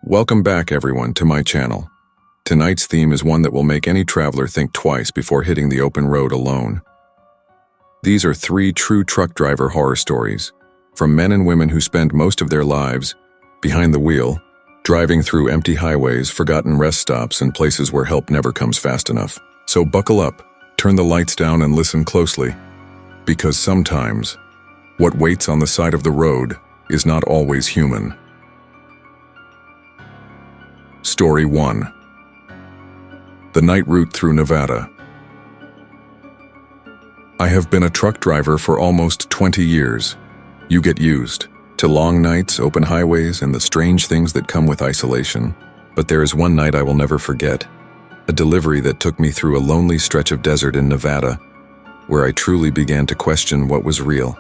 Welcome back everyone to my channel. Tonight's theme is one that will make any traveler think twice before hitting the open road alone. These are 3 true truck driver horror stories, from men and women who spend most of their lives behind the wheel, driving through empty highways, forgotten rest stops, and places where help never comes fast enough. So buckle up, turn the lights down and listen closely, because sometimes what waits on the side of the road is not always human. Story 1. The night route through Nevada. I have been a truck driver for almost 20 years. You get used to long nights, open highways, and the strange things that come with isolation. But there is one night I will never forget. A delivery that took me through a lonely stretch of desert in Nevada, where I truly began to question what was real.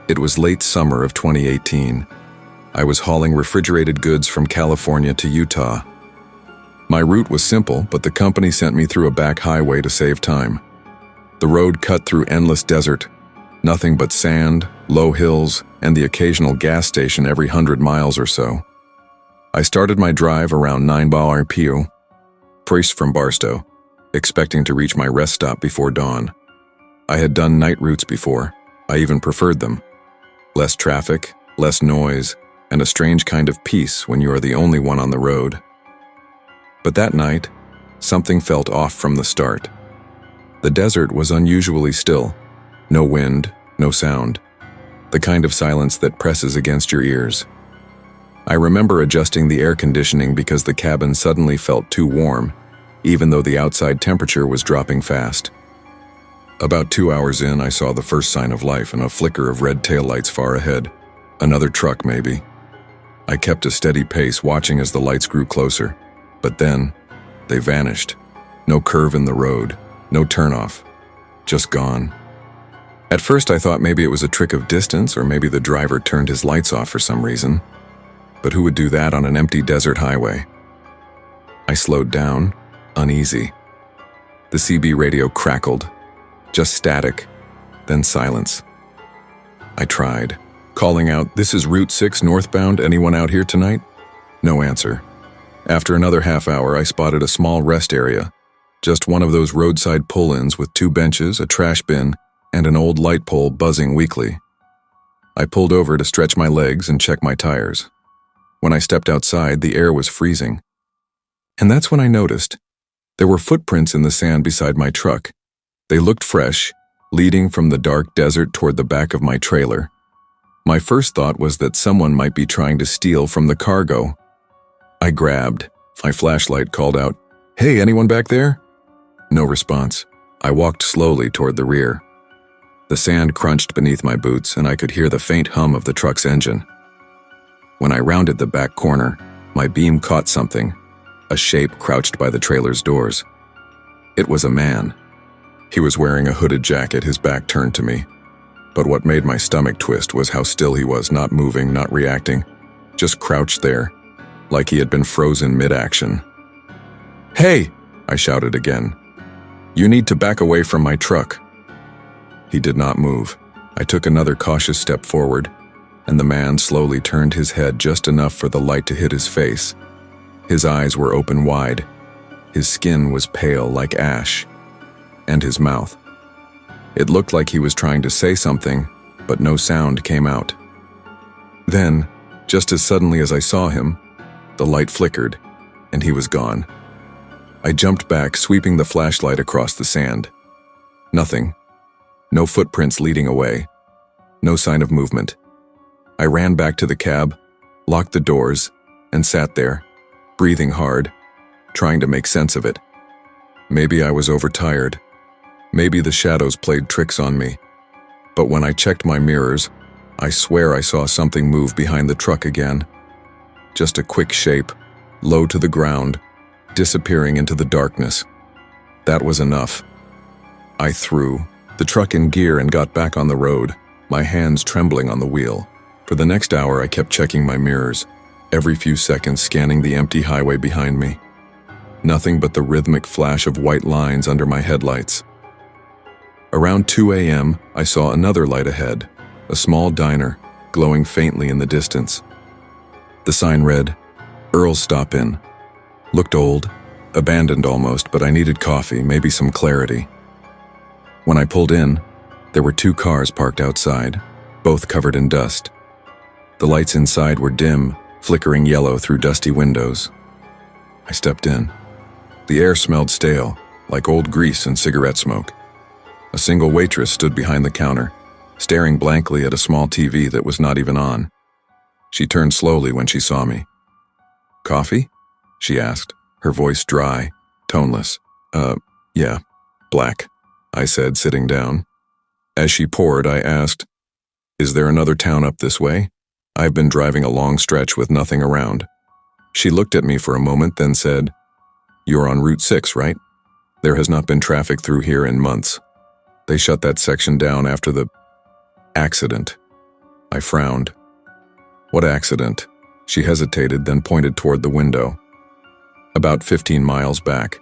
It was late summer of 2018. I was hauling refrigerated goods from California to Utah. My route was simple, but the company sent me through a back highway to save time. The road cut through endless desert, nothing but sand, low hills, and the occasional gas station every 100 miles or so. I started my drive around 9 p.m. first from Barstow, expecting to reach my rest stop before dawn. I had done night routes before. I even preferred them. Less traffic, less noise, and a strange kind of peace when you are the only one on the road. But that night, something felt off from the start. The desert was unusually still. No wind, no sound. The kind of silence that presses against your ears. I remember adjusting the air conditioning because the cabin suddenly felt too warm, even though the outside temperature was dropping fast. About 2 hours in, I saw the first sign of life and a flicker of red taillights far ahead. Another truck, maybe. I kept a steady pace, watching as the lights grew closer. But then, they vanished. No curve in the road, no turnoff. Just gone. At first I thought maybe it was a trick of distance, or maybe the driver turned his lights off for some reason. But who would do that on an empty desert highway? I slowed down, uneasy. The CB radio crackled. Just static, then silence. I tried, calling out, "This is Route 6 northbound, anyone out here tonight?" No answer. After another half hour, I spotted a small rest area. Just one of those roadside pull-ins with 2 benches, a trash bin, and an old light pole buzzing weakly. I pulled over to stretch my legs and check my tires. When I stepped outside, the air was freezing. And that's when I noticed there were footprints in the sand beside my truck. They looked fresh, leading from the dark desert toward the back of my trailer. My first thought was that someone might be trying to steal from the cargo. I grabbed my flashlight, called out, "Hey, anyone back there?" No response. I walked slowly toward the rear. The sand crunched beneath my boots, and I could hear the faint hum of the truck's engine. When I rounded the back corner, my beam caught something, a shape crouched by the trailer's doors. It was a man. He was wearing a hooded jacket, his back turned to me. But what made my stomach twist was how still he was, not moving, not reacting, just crouched there, like he had been frozen mid-action. "Hey!" I shouted again. "You need to back away from my truck." He did not move. I took another cautious step forward, and the man slowly turned his head just enough for the light to hit his face. His eyes were open wide. His skin was pale like ash. And his mouth. It looked like he was trying to say something, but no sound came out. Then, just as suddenly as I saw him, the light flickered, and he was gone. I jumped back, sweeping the flashlight across the sand. Nothing. No footprints leading away. No sign of movement. I ran back to the cab, locked the doors, and sat there, breathing hard, trying to make sense of it. Maybe I was overtired. Maybe the shadows played tricks on me. But when I checked my mirrors, I swear I saw something move behind the truck again. Just a quick shape, low to the ground, disappearing into the darkness. That was enough. I threw the truck in gear and got back on the road, my hands trembling on the wheel. For the next hour, I kept checking my mirrors, every few seconds scanning the empty highway behind me. Nothing but the rhythmic flash of white lines under my headlights. Around 2 a.m., I saw another light ahead, a small diner, glowing faintly in the distance. The sign read, Earl's Stop In. Looked old, abandoned almost, but I needed coffee, maybe some clarity. When I pulled in, there were 2 cars parked outside, both covered in dust. The lights inside were dim, flickering yellow through dusty windows. I stepped in. The air smelled stale, like old grease and cigarette smoke. A single waitress stood behind the counter, staring blankly at a small TV that was not even on. She turned slowly when she saw me. "Coffee?" she asked, her voice dry, toneless. Yeah, black," I said, sitting down. As she poured, I asked, "Is there another town up this way? I've been driving a long stretch with nothing around." She looked at me for a moment, then said, "You're on Route 6, right? There has not been traffic through here in months. They shut that section down after the accident." I frowned. "What accident?" She hesitated, then pointed toward the window. "About 15 miles back.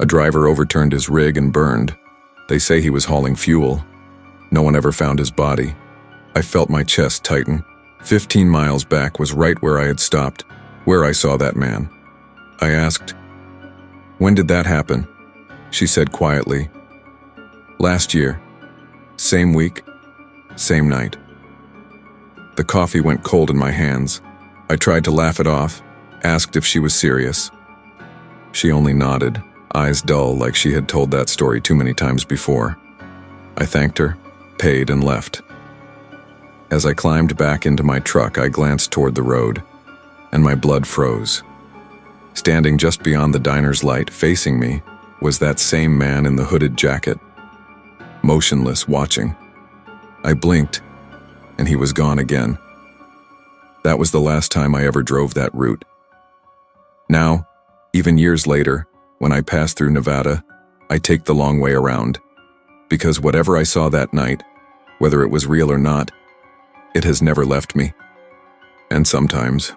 A driver overturned his rig and burned. They say he was hauling fuel. No one ever found his body." I felt my chest tighten. 15 miles back was right where I had stopped, where I saw that man. I asked, "When did that happen?" She said quietly, "Last year. Same week, same night." The coffee went cold in my hands. I tried to laugh it off, asked if she was serious. She only nodded, eyes dull like she had told that story too many times before. I thanked her, paid, and left. As I climbed back into my truck, I glanced toward the road, and my blood froze. Standing just beyond the diner's light, facing me, was that same man in the hooded jacket, motionless, watching. I blinked, and he was gone again. That was the last time I ever drove that route. Now, even years later, when I pass through Nevada, I take the long way around, because whatever I saw that night, whether it was real or not, it has never left me. And sometimes,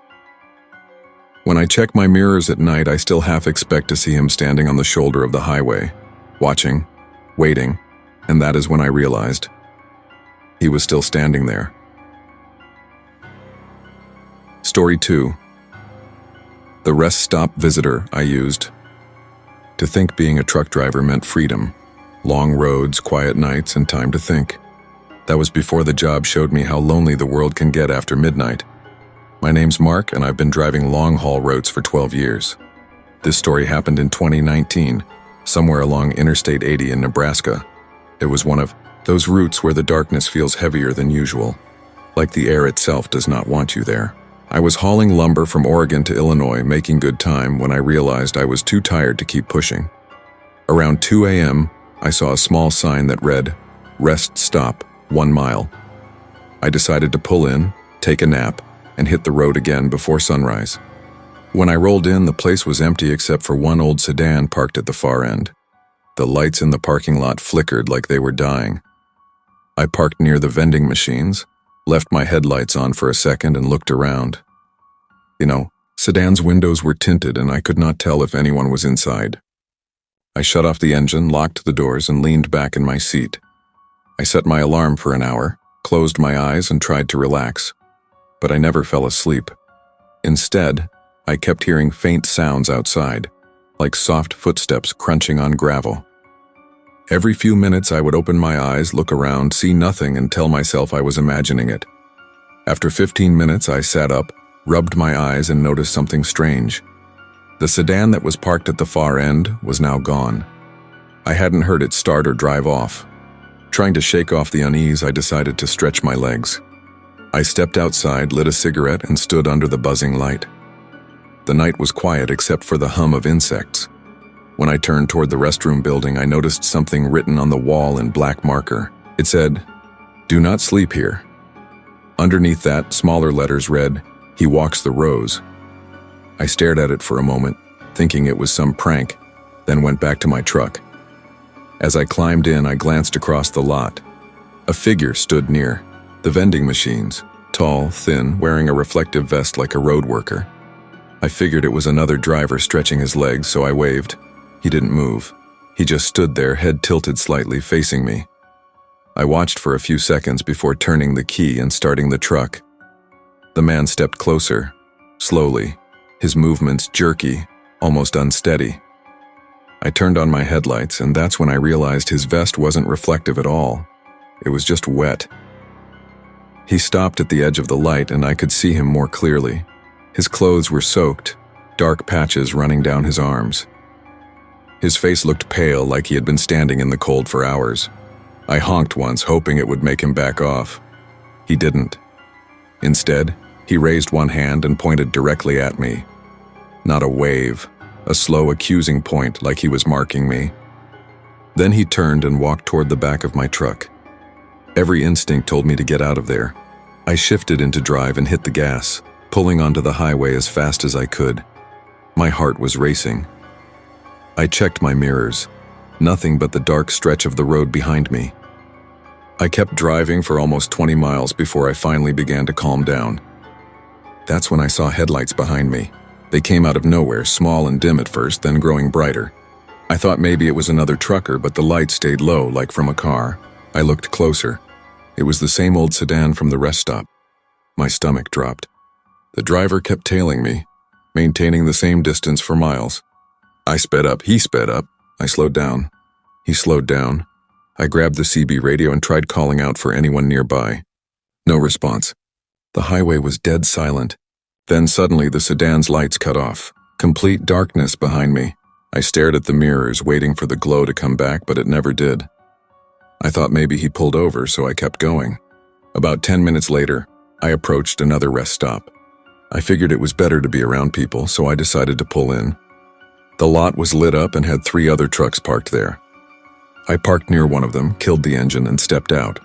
when I check my mirrors at night, I still half expect to see him standing on the shoulder of the highway, watching, waiting, and that is when I realized he was still standing there. Story 2. The rest stop visitor I used. To think being a truck driver meant freedom, long roads, quiet nights, and time to think. That was before the job showed me how lonely the world can get after midnight. My name's Mark, and I've been driving long-haul routes for 12 years. This story happened in 2019, somewhere along Interstate 80 in Nebraska. It was one of those routes where the darkness feels heavier than usual, like the air itself does not want you there. I was hauling lumber from Oregon to Illinois, making good time, when I realized I was too tired to keep pushing. Around 2 a.m., I saw a small sign that read, "Rest Stop, 1 mile." I decided to pull in, take a nap, and hit the road again before sunrise. When I rolled in, the place was empty except for one old sedan parked at the far end. The lights in the parking lot flickered like they were dying. I parked near the vending machines, left my headlights on for a second, and looked around. Sedan's windows were tinted and I could not tell if anyone was inside. I shut off the engine, locked the doors, and leaned back in my seat. I set my alarm for an hour, closed my eyes, and tried to relax. But I never fell asleep. Instead, I kept hearing faint sounds outside, like soft footsteps crunching on gravel. Every few minutes I would open my eyes, look around, see nothing, and tell myself I was imagining it. After 15 minutes, I sat up, rubbed my eyes, and noticed something strange. The sedan that was parked at the far end was now gone. I hadn't heard it start or drive off. Trying to shake off the unease, I decided to stretch my legs. I stepped outside, lit a cigarette, and stood under the buzzing light. The night was quiet except for the hum of insects. When I turned toward the restroom building, I noticed something written on the wall in black marker. It said, "Do not sleep here." Underneath that, smaller letters read, "He walks the rows." I stared at it for a moment, thinking it was some prank, then went back to my truck. As I climbed in, I glanced across the lot. A figure stood near the vending machines, tall, thin, wearing a reflective vest like a road worker. I figured it was another driver stretching his legs, so I waved. He didn't move. He just stood there, head tilted slightly, facing me. I watched for a few seconds before turning the key and starting the truck. The man stepped closer, slowly, his movements jerky, almost unsteady. I turned on my headlights, and that's when I realized his vest wasn't reflective at all. It was just wet. He stopped at the edge of the light, and I could see him more clearly. His clothes were soaked, dark patches running down his arms. His face looked pale, like he had been standing in the cold for hours. I honked once, hoping it would make him back off. He didn't. Instead, he raised one hand and pointed directly at me. Not a wave, a slow, accusing point like he was marking me. Then he turned and walked toward the back of my truck. Every instinct told me to get out of there. I shifted into drive and hit the gas, pulling onto the highway as fast as I could. My heart was racing. I checked my mirrors. Nothing but the dark stretch of the road behind me. I kept driving for almost 20 miles before I finally began to calm down. That's when I saw headlights behind me. They came out of nowhere, small and dim at first, then growing brighter. I thought maybe it was another trucker, but the light stayed low, like from a car. I looked closer. It was the same old sedan from the rest stop. My stomach dropped. The driver kept tailing me, maintaining the same distance for miles. I sped up, he sped up. I slowed down. He slowed down. I grabbed the CB radio and tried calling out for anyone nearby. No response. The highway was dead silent. Then suddenly the sedan's lights cut off. Complete darkness behind me. I stared at the mirrors, waiting for the glow to come back, but it never did. I thought maybe he pulled over, so I kept going. About 10 minutes later, I approached another rest stop. I figured it was better to be around people, so I decided to pull in. The lot was lit up and had 3 other trucks parked there. I parked near one of them, killed the engine, and stepped out.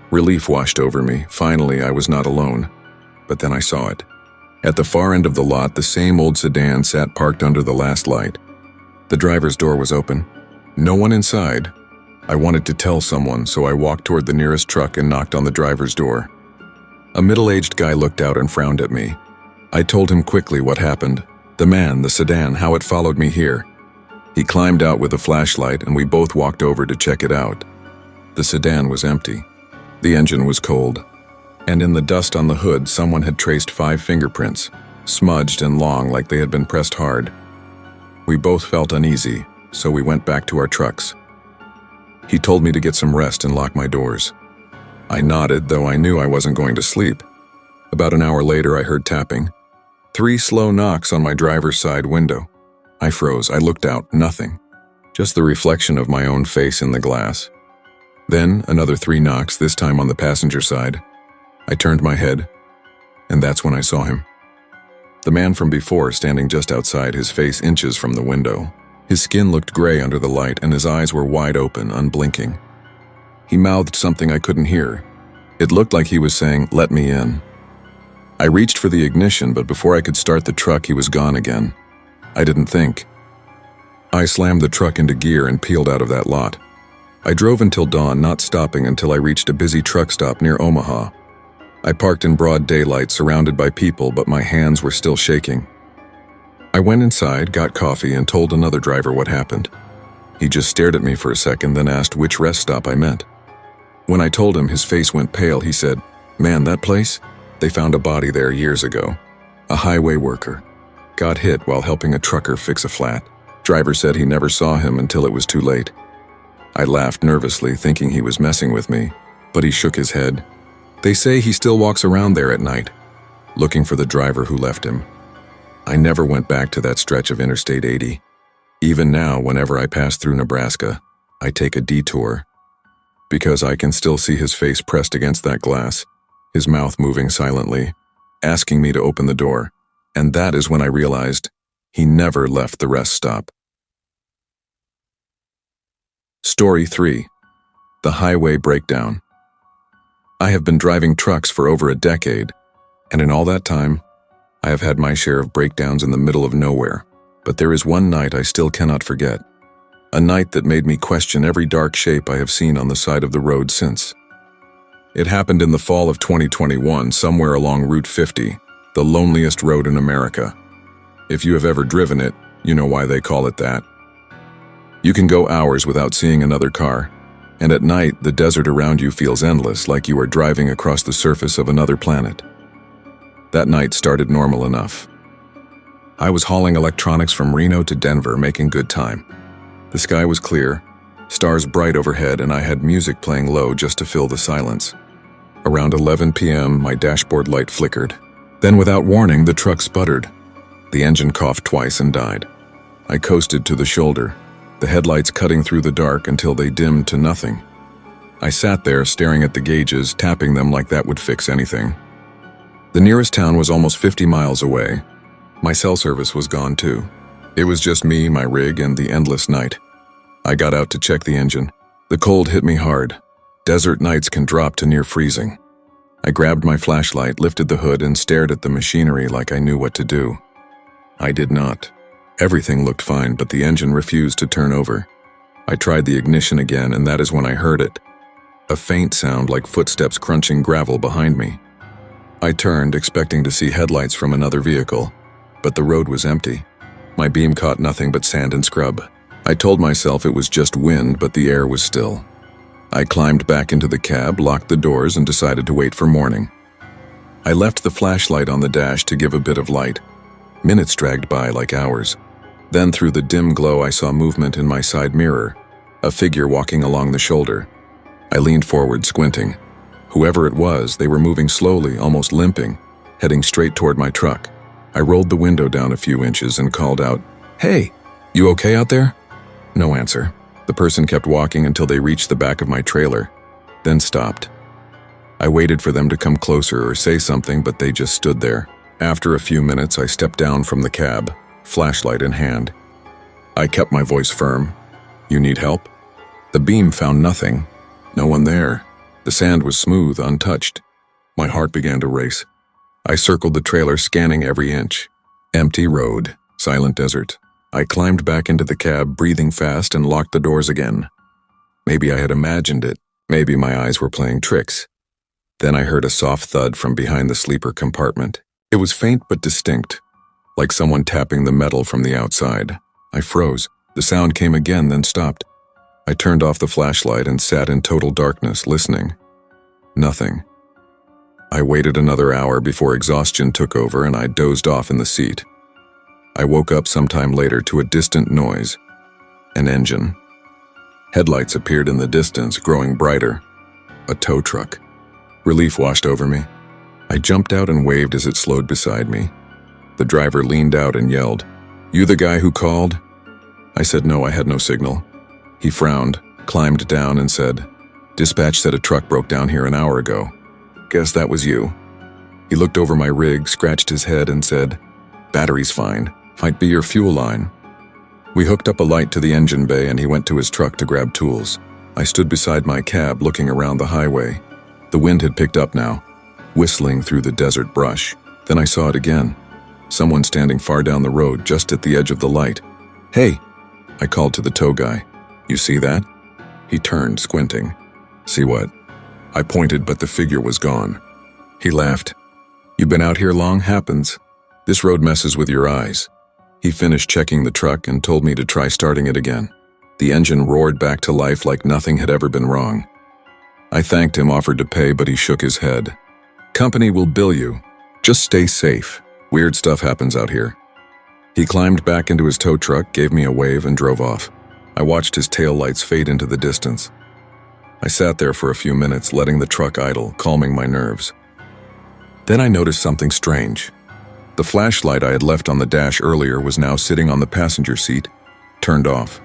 Relief washed over me. Finally, I was not alone. But then I saw it. At the far end of the lot, the same old sedan sat parked under the last light. The driver's door was open. No one inside. I wanted to tell someone, so I walked toward the nearest truck and knocked on the driver's door. A middle-aged guy looked out and frowned at me. I told him quickly what happened. The man, the sedan, how it followed me here. He climbed out with a flashlight, and we both walked over to check it out. The sedan was empty. The engine was cold. And in the dust on the hood, someone had traced 5 fingerprints, smudged and long like they had been pressed hard. We both felt uneasy, so we went back to our trucks. He told me to get some rest and lock my doors. I nodded, though I knew I wasn't going to sleep. About an hour later, I heard tapping. 3 slow knocks on my driver's side window. I froze. I looked out. Nothing. Just the reflection of my own face in the glass. Then another 3 knocks, this time on the passenger side. I turned my head, and that's when I saw him. The man from before, standing just outside, his face inches from the window. His skin looked gray under the light, and his eyes were wide open, unblinking. He mouthed something I couldn't hear. It looked like he was saying, "Let me in." I reached for the ignition, but before I could start the truck, he was gone again. I didn't think. I slammed the truck into gear and peeled out of that lot. I drove until dawn, not stopping until I reached a busy truck stop near Omaha. I parked in broad daylight, surrounded by people, but my hands were still shaking. I went inside, got coffee, and told another driver what happened. He just stared at me for a second, then asked which rest stop I meant. When I told him, his face went pale. He said, "Man, that place? They found a body there years ago. A highway worker. Got hit while helping a trucker fix a flat. Driver said he never saw him until it was too late." I laughed nervously, thinking he was messing with me, but he shook his head. They say he still walks around there at night, looking for the driver who left him. I never went back to that stretch of Interstate 80. Even now, whenever I pass through Nebraska, I take a detour, because I can still see his face pressed against that glass, his mouth moving silently, asking me to open the door, and that is when I realized he never left the rest stop. Story 3. The Highway Breakdown. I have been driving trucks for over a decade, and in all that time, I have had my share of breakdowns in the middle of nowhere. But there is one night I still cannot forget. A night that made me question every dark shape I have seen on the side of the road since. It happened in the fall of 2021, somewhere along Route 50, the loneliest road in America. If you have ever driven it, you know why they call it that. You can go hours without seeing another car, and at night the desert around you feels endless, like you are driving across the surface of another planet. That night started normal enough. I was hauling electronics from Reno to Denver, making good time. The sky was clear, stars bright overhead, and I had music playing low just to fill the silence. Around 11 p.m., my dashboard light flickered. Then, without warning, the truck sputtered. The engine coughed twice and died. I coasted to the shoulder, the headlights cutting through the dark until they dimmed to nothing. I sat there staring at the gauges, tapping them like that would fix anything. The nearest town was almost 50 miles away. My cell service was gone too. It was just me, my rig, and the endless night. I got out to check the engine. The cold hit me hard. Desert nights can drop to near freezing. I grabbed my flashlight, lifted the hood, and stared at the machinery like I knew what to do. I did not. Everything looked fine, but the engine refused to turn over. I tried the ignition again, and that is when I heard it. A faint sound like footsteps crunching gravel behind me. I turned, expecting to see headlights from another vehicle, but the road was empty. My beam caught nothing but sand and scrub. I told myself it was just wind, but the air was still. I climbed back into the cab, locked the doors, and decided to wait for morning. I left the flashlight on the dash to give a bit of light. Minutes dragged by like hours. Then through the dim glow I saw movement in my side mirror, a figure walking along the shoulder. I leaned forward, squinting. Whoever it was, they were moving slowly, almost limping, heading straight toward my truck. I rolled the window down a few inches and called out, "Hey, you okay out there?" No answer. The person kept walking until they reached the back of my trailer, then stopped. I waited for them to come closer or say something, but they just stood there. After a few minutes, I stepped down from the cab, flashlight in hand. I kept my voice firm. "You need help?" The beam found nothing. No one there. The sand was smooth, untouched. My heart began to race. I circled the trailer, scanning every inch. Empty road, silent desert. I climbed back into the cab, breathing fast, and locked the doors again. Maybe I had imagined it. Maybe my eyes were playing tricks. Then I heard a soft thud from behind the sleeper compartment. It was faint but distinct, like someone tapping the metal from the outside. I froze. The sound came again, then stopped. I turned off the flashlight and sat in total darkness, listening. Nothing. I waited another hour before exhaustion took over and I dozed off in the seat. I woke up sometime later to a distant noise. An engine. Headlights appeared in the distance, growing brighter. A tow truck. Relief washed over me. I jumped out and waved as it slowed beside me. The driver leaned out and yelled, "You the guy who called?" I said no, I had no signal. He frowned, climbed down, and said, "Dispatch said a truck broke down here an hour ago. Guess that was you." He looked over my rig, scratched his head, and said, "Battery's fine. Might be your fuel line." We hooked up a light to the engine bay and he went to his truck to grab tools. I stood beside my cab looking around the highway. The wind had picked up now, whistling through the desert brush. Then I saw it again. Someone standing far down the road, just at the edge of the light. "Hey," I called to the tow guy. "You see that?" He turned, squinting. "See what?" I pointed, but the figure was gone. He laughed. "You been out here long? Happens. This road messes with your eyes." He finished checking the truck and told me to try starting it again. The engine roared back to life like nothing had ever been wrong. I thanked him, offered to pay, but he shook his head. "Company will bill you. Just stay safe. Weird stuff happens out here." He climbed back into his tow truck, gave me a wave, and drove off. I watched his taillights fade into the distance. I sat there for a few minutes, letting the truck idle, calming my nerves. Then I noticed something strange. The flashlight I had left on the dash earlier was now sitting on the passenger seat, turned off.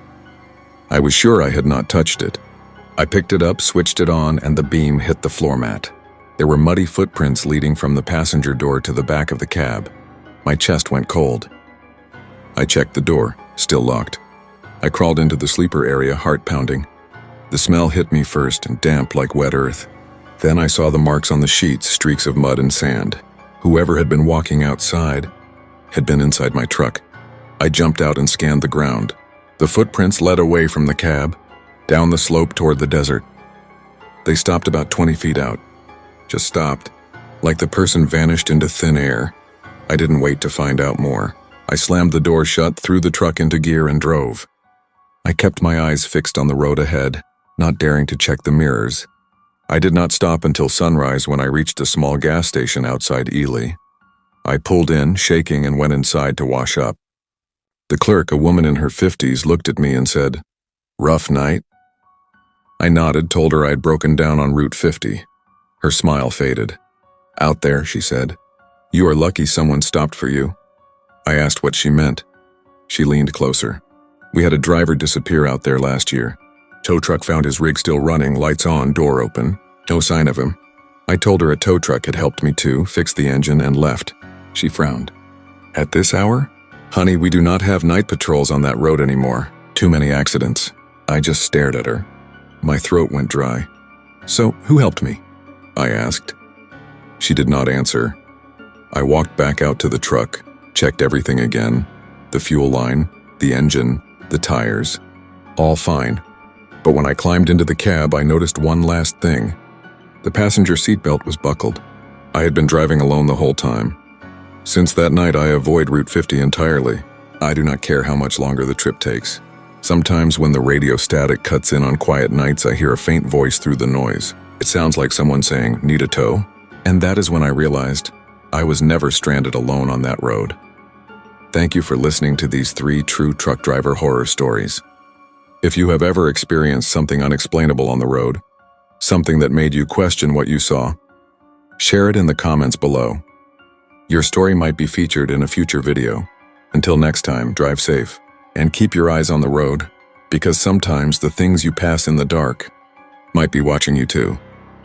I was sure I had not touched it. I picked it up, switched it on, and the beam hit the floor mat. There were muddy footprints leading from the passenger door to the back of the cab. My chest went cold. I checked the door, still locked. I crawled into the sleeper area, heart pounding. The smell hit me first, damp like wet earth. Then I saw the marks on the sheets, streaks of mud and sand. Whoever had been walking outside had been inside my truck. I jumped out and scanned the ground. The footprints led away from the cab, down the slope toward the desert. They stopped about 20 feet out. Just stopped, like the person vanished into thin air. I didn't wait to find out more. I slammed the door shut, threw the truck into gear, and drove. I kept my eyes fixed on the road ahead, not daring to check the mirrors. I did not stop until sunrise when I reached a small gas station outside Ely. I pulled in, shaking, and went inside to wash up. The clerk, a woman in her 50s, looked at me and said, "Rough night?" I nodded, told her I had broken down on Route 50. Her smile faded. "Out there," she said. "You are lucky someone stopped for you." I asked what she meant. She leaned closer. "We had a driver disappear out there last year. Tow truck found his rig still running, lights on, door open. No sign of him. I told her a tow truck had helped me too, fixed the engine, and left." She frowned. "At this hour? Honey, we do not have night patrols on that road anymore. Too many accidents." I just stared at her. My throat went dry. "So, who helped me?" I asked. She did not answer. I walked back out to the truck, checked everything again. The fuel line, the engine, the tires. All fine. But when I climbed into the cab, I noticed one last thing. The passenger seatbelt was buckled. I had been driving alone the whole time. Since that night, I avoid Route 50 entirely. I do not care how much longer the trip takes. Sometimes when the radio static cuts in on quiet nights, I hear a faint voice through the noise. It sounds like someone saying, "Need a tow?" And that is when I realized I was never stranded alone on that road. Thank you for listening to these 3 true truck driver horror stories. If you have ever experienced something unexplainable on the road, something that made you question what you saw, share it in the comments below. Your story might be featured in a future video. Until next time, drive safe and keep your eyes on the road, because sometimes the things you pass in the dark might be watching you too.